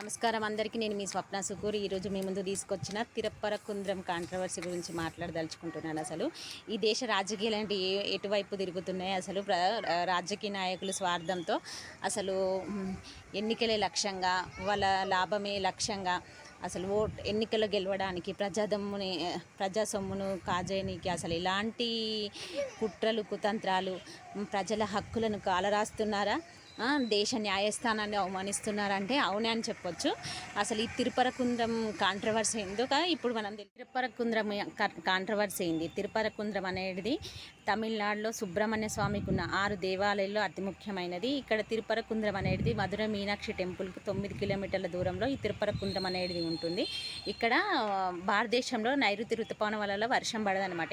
నమస్కారం అందరికీ. నేను మీ స్వప్న సుకూర్. ఈరోజు మీ ముందు తీసుకొచ్చిన తిరుప్పరకుంద్రం కాంట్రవర్సీ గురించి మాట్లాడదలుచుకుంటున్నాను. అసలు ఈ దేశ రాజకీయాలు అంటే ఎటువైపు తిరుగుతున్నాయి? అసలు రాజకీయ నాయకులు స్వార్థంతో అసలు ఎన్నికలే లక్ష్యంగా, వాళ్ళ లాభమే లక్ష్యంగా, అసలు ఎన్నికలు గెలవడానికి ప్రజా సొమ్మును కాజేయడానికి అసలు ఎలాంటి కుట్రలు కుతంత్రాలు, ప్రజల హక్కులను కాలరాస్తున్నారా, దేశ న్యాయస్థానాన్ని అవమానిస్తున్నారంటే అవునే అని చెప్పొచ్చు. అసలు ఈ తిరుపరకుంద్రం కాంట్రవర్సీ ఎందుక ఇప్పుడు మనం తిరుపరకుంద్రం కాంట్రవర్సీ అయింది. తిరుపరకుంద్రం అనేది తమిళనాడులో సుబ్రహ్మణ్య స్వామికి ఉన్న 6 దేవాలయాల్లో అతి ముఖ్యమైనది. ఇక్కడ తిరుపరకుంద్రం అనేది మధుర మీనాక్షి టెంపుల్కి 9 కిలోమీటర్ల దూరంలో ఈ తిరుపరకుంద్రం అనేది ఉంటుంది. ఇక్కడ భారతదేశంలో నైరుతి ఋతుపవనాల వర్షం పడదనమాట.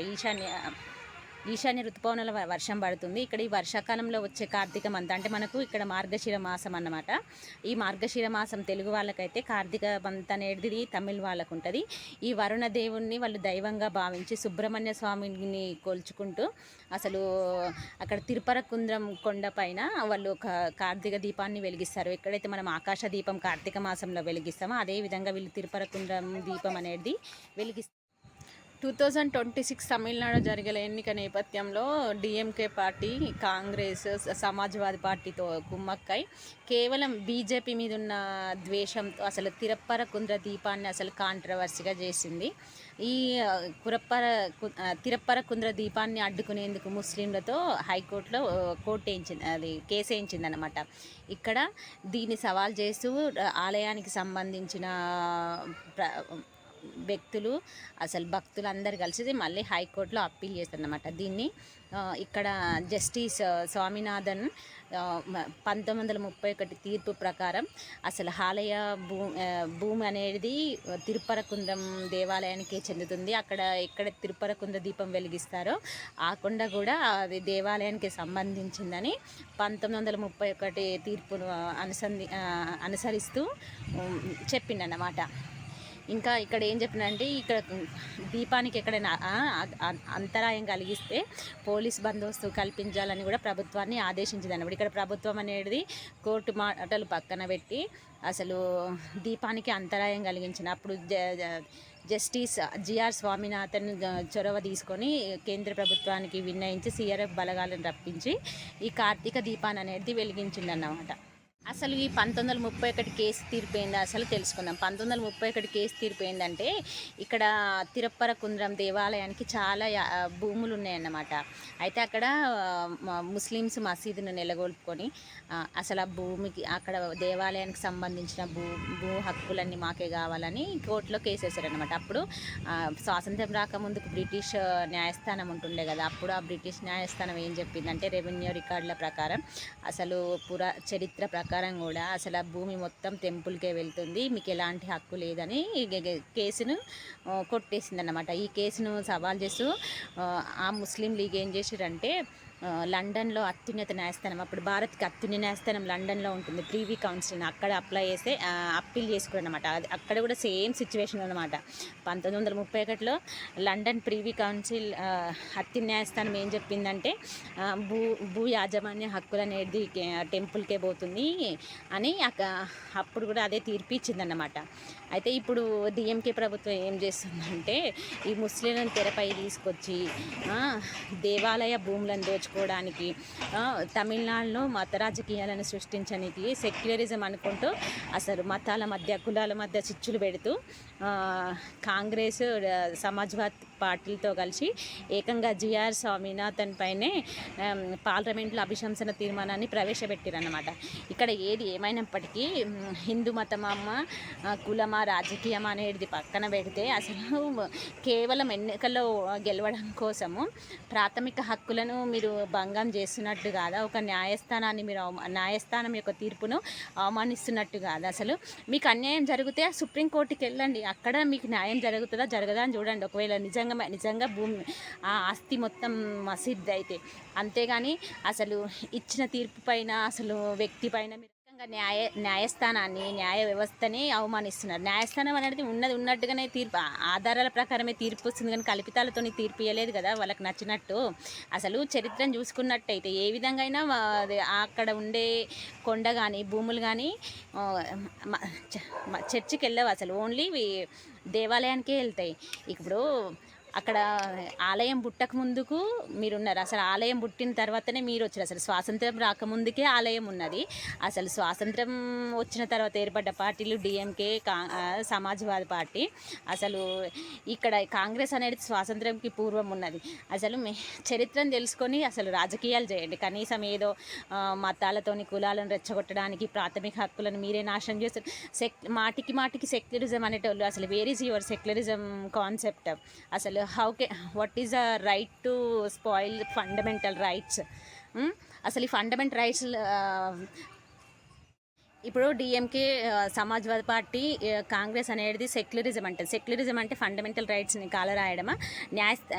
ఈశాన్య ఋతుపవనాల వర్షం పడుతుంది. ఇక్కడ ఈ వర్షాకాలంలో వచ్చే కార్తీక మంత్ అంటే మనకు ఇక్కడ మార్గశిర మాసం అన్నమాట. ఈ మార్గశిర మాసం తెలుగు వాళ్ళకైతే కార్తీక మంత్ అనేది తమిళ వాళ్ళకు ఉంటుంది. ఈ వరుణ దేవుణ్ణి వాళ్ళు దైవంగా భావించి సుబ్రహ్మణ్య స్వామిని కొలుచుకుంటూ అసలు అక్కడ తిరుపరకుంద్రం కొండ పైన వాళ్ళు ఒక కార్తీక దీపాన్ని వెలిగిస్తారు. ఎక్కడైతే మనం ఆకాశ దీపం కార్తీక మాసంలో వెలిగిస్తామో అదేవిధంగా వీళ్ళు తిరుపరకుంద్రం దీపం అనేది వెలిగిస్తారు. 2026 తమిళనాడు జరిగే ఎన్నిక నేపథ్యంలో డిఎంకే పార్టీ, కాంగ్రెస్, సమాజ్వాదీ పార్టీతో కుమ్మక్కై కేవలం బీజేపీ మీద ఉన్న ద్వేషంతో అసలు తిరుప్పరకుంద్ర దీపాన్ని అసలు కాంట్రవర్సీగా చేసింది. ఈ తిరుప్పరకుంద్ర దీపాన్ని అడ్డుకునేందుకు ముస్లింలతో హైకోర్టులో కేసు వేయించిందనమాట. ఇక్కడ దీన్ని సవాల్ చేస్తూ ఆలయానికి సంబంధించిన వ్యక్తులు అసలు భక్తులు అందరు కలిసి మళ్ళీ హైకోర్టులో అప్పీల్ చేస్తారన్నమాట. దీన్ని ఇక్కడ జస్టిస్ స్వామినాథన్ 1931 తీర్పు ప్రకారం అసలు ఆలయ భూమి అనేది తిరుపరకుంద్రం దేవాలయానికి చెందుతుంది. ఎక్కడ తిరుపరకుంద్ర దీపం వెలిగిస్తారో ఆ కొండ కూడా అది దేవాలయానికి సంబంధించిందని 1931 తీర్పును అనుసరిస్తూ చెప్పిండన్నమాట. ఇంకా ఇక్కడ ఏం చెప్పినంటే ఇక్కడ దీపానికి ఎక్కడైనా అంతరాయం కలిగిస్తే పోలీస్ బందోబస్తు కల్పించాలని కూడా ప్రభుత్వాన్ని ఆదేశించింది అన్నమాట. ఇక్కడ ప్రభుత్వం అనేది కోర్టు మాటలు పక్కన పెట్టి అసలు దీపానికి అంతరాయం కలిగించిన అప్పుడు జస్టిస్ జిఆర్ స్వామినాథన్ చొరవ తీసుకొని కేంద్ర ప్రభుత్వానికి విన్నయించి సిఆర్ఎఫ్ బలగాలను రప్పించి ఈ కార్తీక దీపాన్ని అనేది వెలిగించిందన్నమాట. అసలు ఈ 1931 కేసు తీర్పు ఏందో అసలు తెలుసుకుందాం. 1931 కేసు తీర్పు ఏంటంటే ఇక్కడ తిరుప్పరకుంద్రం దేవాలయానికి చాలా భూములు ఉన్నాయన్నమాట. అయితే అక్కడ ముస్లిమ్స్ మసీదును నెలకొల్పుకొని అసలు ఆ భూమికి అక్కడ దేవాలయానికి సంబంధించిన భూ హక్కులన్నీ మాకే కావాలని కోర్టులో కేసు వేశారనమాట. అప్పుడు స్వాతంత్రం రాకముందుకు బ్రిటిష్ న్యాయస్థానం ఉంటుండే కదా, అప్పుడు ఆ బ్రిటిష్ న్యాయస్థానం ఏం చెప్పిందంటే రెవెన్యూ రికార్డుల ప్రకారం అసలు చరిత్ర ప్రకారం కూడా అసలు ఆ భూమి మొత్తం టెంపుల్కే వెళ్తుంది, మీకు ఎలాంటి హక్కు లేదని కేసును కొట్టేసిందన్నమాట. ఈ కేసును సవాల్ చేస్తూ ఆ ముస్లిం లీగ్ ఏం చేశారంటే లండన్లో అత్యున్నత న్యాయస్థానం, అప్పుడు భారత్కి అత్యున్నత న్యాయస్థానం లండన్లో ఉంటుంది, ప్రీవీ కౌన్సిల్, అక్కడ అప్లై చేస్తే అప్పీల్ చేసుకున్నారు అనమాట. అక్కడ కూడా సేమ్ సిచ్యువేషన్ అనమాట. 1931లో లండన్ ప్రీవీ కౌన్సిల్ అత్యున్నత న్యాయస్థానం ఏం చెప్పిందంటే భూ యాజమాన్య హక్కులు అనేది టెంపుల్కే పోతుంది అని అప్పుడు కూడా అదే తీర్పు ఇచ్చిందన్నమాట. అయితే ఇప్పుడు డిఎంకే ప్రభుత్వం ఏం చేస్తుందంటే ఈ ముస్లింలను తెరపై తీసుకొచ్చి దేవాలయ భూములను దోచుకోవడానికి, తమిళనాడులో మత రాజకీయాలను సృష్టించడానికి సెక్యులరిజం అనుకుంటూ అసలు మతాల మధ్య కులాల మధ్య చిచ్చులు పెడుతూ కాంగ్రెస్ సమాజ్వాదీ పార్టీలతో కలిసి ఏకంగా జిఆర్ స్వామినాథన్ పైనే పార్లమెంట్లో అభిశంసన తీర్మానాన్ని ప్రవేశపెట్టారన్నమాట. ఇక్కడ ఏది ఏమైనప్పటికీ హిందూ మతమమ్మ కులమా రాజకీయం అనేది పక్కన పెడితే అసలు కేవలం ఎన్నికల్లో గెలవడం కోసము ప్రాథమిక హక్కులను మీరు భంగం చేస్తున్నట్టు కాదా, ఒక న్యాయస్థానం యొక్క తీర్పును అవమానిస్తున్నట్టు కాదా? అసలు మీకు అన్యాయం జరిగితే సుప్రీంకోర్టుకి వెళ్ళండి, అక్కడ మీకు న్యాయం జరుగుతుందా జరగదా అని చూడండి. ఒకవేళ నిజంగా భూమి ఆ ఆస్తి మొత్తం మసీద్ అయితే, అంతేగాని అసలు ఇచ్చిన తీర్పు పైన అసలు వ్యక్తి పైన ఇంకా న్యాయస్థానాన్ని న్యాయ వ్యవస్థని అవమానిస్తున్నారు. న్యాయస్థానం అనేది ఉన్నది ఉన్నట్టుగానే తీర్పు ఆధారాల ప్రకారమే తీర్పు వస్తుంది, కానీ కల్పితాలతో తీర్పు ఇవ్వలేదు కదా వాళ్ళకి నచ్చినట్టు. అసలు చరిత్రను చూసుకున్నట్టయితే ఏ విధంగా అయినా అక్కడ ఉండే కొండ కానీ భూములు కానీ చర్చికి వెళ్ళవు, అసలు ఓన్లీ దేవాలయానికే వెళ్తాయి. ఇప్పుడు అక్కడ ఆలయం పుట్టక ముందుకు మీరున్నారు, అసలు ఆలయం పుట్టిన తర్వాతనే మీరు వచ్చారు. అసలు స్వాతంత్రం రాకముందుకే ఆలయం ఉన్నది. అసలు స్వాతంత్రం వచ్చిన తర్వాత ఏర్పడ్డ పార్టీలు డిఎంకే, సమాజ్వాదీ పార్టీ. అసలు ఇక్కడ కాంగ్రెస్ అనేది స్వాతంత్రంకి పూర్వం ఉన్నది. అసలు చరిత్రను తెలుసుకొని అసలు రాజకీయాలు చేయండి. కనీసం ఏదో మతాలతోని కులాలను రెచ్చగొట్టడానికి ప్రాథమిక హక్కులను మీరే నాశనం చేస్తారు. మాటికి సెక్యులరిజం అనేటోళ్ళు అసలు where is your secularism concept? అసలు what is a right to spoil fundamental rights? అసలు ఈ ఫండమెంటల్ రైట్స్ ఇప్పుడు డిఎంకే, సమాజ్వాదీ పార్టీ, కాంగ్రెస్ అనేది సెక్యులరిజం అంటారు. సెక్యులరిజం అంటే ఫండమెంటల్ రైట్స్ని కాలరాయడమా,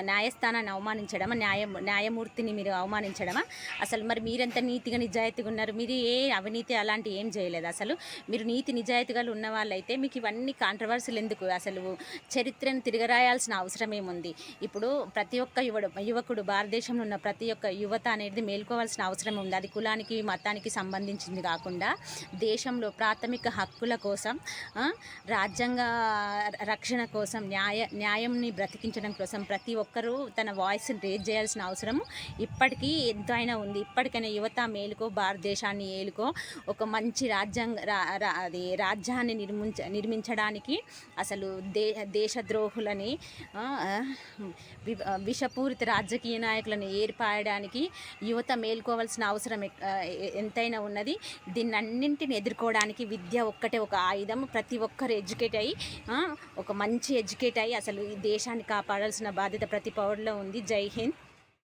న్యాయస్థానాన్ని అవమానించడమా, న్యాయమూర్తిని మీరు అవమానించడమా? అసలు మరి మీరెంత నీతిగా నిజాయితీగా ఉన్నారు? మీరు ఏ అవినీతి అలాంటి ఏం చేయలేదు. అసలు మీరు నీతి నిజాయితీగా ఉన్న వాళ్ళైతే మీకు ఇవన్నీ కాంట్రవర్సీలు ఎందుకు? అసలు చరిత్రను తిరగరాయాల్సిన అవసరం ఏముంది? ఇప్పుడు ప్రతి ఒక్క యువకుడు, భారతదేశంలో ఉన్న ప్రతి ఒక్క యువత అనేది మేల్కోవాల్సిన అవసరం ఉంది. అది కులానికి మతానికి సంబంధించింది కాకుండా దేశంలో ప్రాథమిక హక్కుల కోసం, రాజ్యాంగ రక్షణ కోసం, న్యాయంని బ్రతికించడం కోసం ప్రతి ఒక్కరూ తన వాయిస్ని రేజ్ చేయాల్సిన అవసరం ఇప్పటికీ ఎంతైనా ఉంది. ఇప్పటికైనా యువత మేలుకో, భారతదేశాన్ని ఏలుకో, ఒక మంచి రాజ్యాన్ని నిర్మించడానికి అసలు దేశద్రోహులని, విషపూరిత రాజకీయ నాయకులను ఏర్పడడానికి యువత మేల్కోవాల్సిన అవసరం ఎంతైనా ఉన్నది. దీన్నన్నింటిని ఎదుర్కోవడానికి విద్య ఒక్కటే ఒక ఆయుధం. ప్రతి ఒక్కరు ఎడ్యుకేట్ అయ్యి, ఒక మంచి ఎడ్యుకేట్ అయ్యి అసలు ఈ దేశాన్ని కాపాడాల్సిన బాధ్యత ప్రతి పౌరులో ఉంది. జై హింద్.